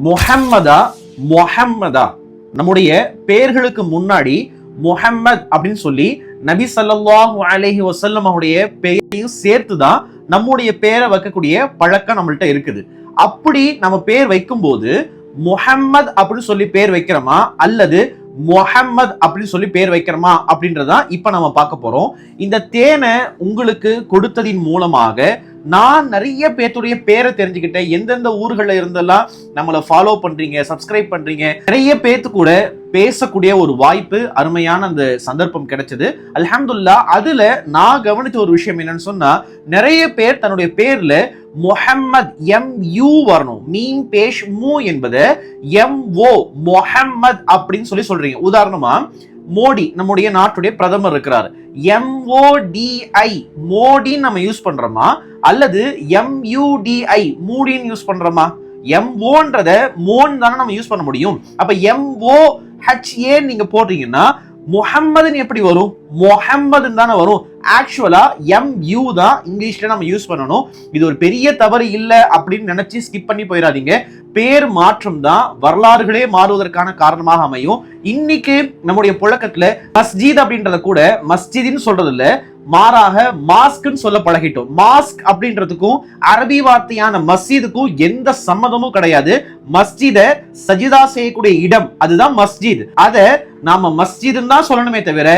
முஹம்மதா முஹம்மதா நம்முடைய பெயர்களுக்கு முன்னாடி முஹம்மத் அப்படின்னு சொல்லி நபி ஸல்லல்லாஹு அலைஹி வஸல்லம் அவருடைய பெயரையும் சேர்த்துதான் நம்முடைய பெயரை வைக்கக்கூடிய பழக்கம் நம்மள்ட்ட இருக்குது. அப்படி நம்ம பேர் வைக்கும் போது முஹம்மத் அப்படின்னு சொல்லி பேர் வைக்கிறோமா அல்லது முஹம்மத் அப்படின்னு சொல்லி பேர் வைக்கிறோமா அப்படின்றதான் இப்ப நம்ம பார்க்க போறோம். இந்த தேனை உங்களுக்கு கொடுத்ததின் மூலமாக நான் நிறைய பேர்த்துடைய பேரை தெரிஞ்சுக்கிட்டேன். எந்தெந்த ஊர்கள்ல இருந்தெல்லாம் நம்மளை ஃபாலோ பண்றீங்க, சப்ஸ்கிரைப் பண்றீங்க, நிறைய பேர்த்து கூட பேசக்கூடிய ஒரு வாய்ப்பு, அருமையான அந்த சந்தர்ப்பம் கிடைச்சது. அல்ஹம்துலில்லாஹ். அதுல நான் கவனிச்ச ஒரு விஷயம் என்னன்னு சொன்னா, நிறைய பேர் தன்னுடைய பேர்ல முஹம்மத் MU வரணும், மீம் பேஷ் மூ என்பது MO முஹம்மத் அப்படின்னு சொல்லி சொல்றீங்க. உதாரணமா மோடி நம்முடைய நாட்டுடைய பிரதமர் இருக்கிறார், MODI மோடின்னு நம்ம யூஸ் பண்றோமா அல்லது MUDI மூடின்னு யூஸ் பண்றோமா? MOன்றத மோன் தானே நம்ம யூஸ் பண்ண முடியும். அப்ப MOHA நீங்க போடுறீங்கன்னா முஹம்மதுன்னு எப்படி வரும்? முஹம்மதுன்னு தானே வரும். ஆக்சுவலா MU தான் இங்கிலீஷ்ல நம்ம யூஸ் பண்ணணும். இது ஒரு பெரிய தவறு இல்ல அப்படின்னு நினைச்சு ஸ்கிப் பண்ணி போயிடாதீங்க. பேர் மாற்றம் தான் வரலாறுகளே மாறுவதற்கான காரணமாக அமையும். இன்னைக்கு நம்முடைய புழக்கத்துல மஸ்ஜித் அப்படின்றத கூட மஸ்ஜித்னு சொல்றது இல்ல, மாறாக மாஸ்க்னு சொல்ல பழகிட்டோம். மாஸ்க் அப்படின்றதுக்கும் அரபி வார்த்தையான மஸ்ஜிதுக்கும் எந்த சம்மதமும் கிடையாது. மஸ்ஜித சஜிதா செய்யக்கூடிய இடம் அதுதான் மஸ்ஜித். அத நாம மஸ்ஜித்னு தான் சொல்லணுமே தவிர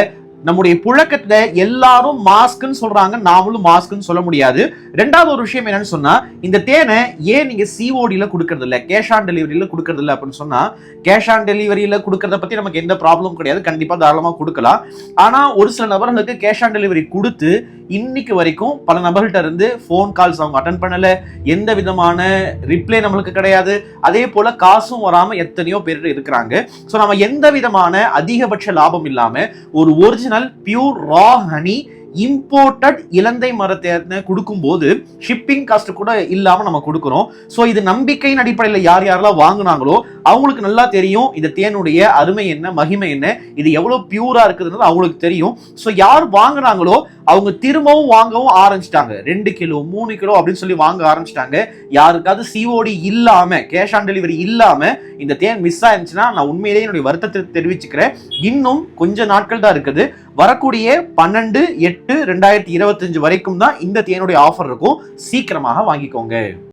நம்முடைய புழக்கத்துல எல்லாரும் மாஸ்க்னு சொல்றாங்க, நாமளும் மாஸ்க்னு சொல்ல முடியாது. ரெண்டாவது ஒரு விஷயம் என்னன்னு சொன்னா, இந்த தேனை ஏன் நீங்க CODல கொடுக்கறது இல்ல, கேஷ் ஆன் டெலிவரியில கொடுக்கறது இல்ல அப்படின்னு சொன்னா, கேஷ் ஆன் டெலிவரியில கொடுக்கறத பத்தி நமக்கு எந்த ப்ராப்ளமும் கிடையாது, கண்டிப்பா தாராளமா கொடுக்கலாம். ஆனா ஒரு சில நபர்களுக்கு கேஷ் ஆன் டெலிவரி கொடுத்து இன்னைக்கு வரைக்கும் பல நபர்கள்ட்ட இருந்து போன் கால்ஸ் அவங்க அட்டன் பண்ணல, எந்த விதமான ரிப்ளை நம்மளுக்கு கிடையாது, அதே போல காசும் வராம எத்தனையோ பேர் இருக்கிறாங்க. சோ நம்ம எந்த விதமான அதிகபட்ச லாபம் இல்லாம ஒரு ஒரிஜினல் பியூர் ரா ஹனி இம்போர்ட்டட் இலந்தை மரத்தை கொடுக்கும் போது ஷிப்பிங் காஸ்ட் கூட இல்லாம நம்ம கொடுக்கிறோம். சோ இது நம்பிக்கையின் அடிப்படையில் யார் யாரெல்லாம் வாங்குனாங்களோ அவங்களுக்கு நல்லா தெரியும் இந்த தேனுடைய அருமை என்ன, மகிமை என்ன, இது எவ்வளவு பியூரா இருக்குதுன்னு அவங்களுக்கு தெரியும். சோ யார் வாங்குறாங்களோ அவங்க திரும்பவும் வாங்கவும் ஆரம்பிச்சிட்டாங்க. 2 கிலோ 3 கிலோ அப்படின்னு சொல்லி வாங்க ஆரம்பிச்சிட்டாங்க. யாருக்காவது COD இல்லாம, கேஷ் ஆன் டெலிவரி இல்லாம இந்த தேன் மிஸ் ஆயிருந்துச்சுன்னா நான் உண்மையிலேயே என்னுடைய வருத்தத்தை தெரிவிச்சுக்கிறேன். இன்னும் கொஞ்ச நாட்கள் தான் இருக்குது. வரக்கூடிய 12/8/2025 வரைக்கும் தான் இந்த தேனுடைய ஆஃபர் இருக்கும். சீக்கிரமாக வாங்கிக்கோங்க.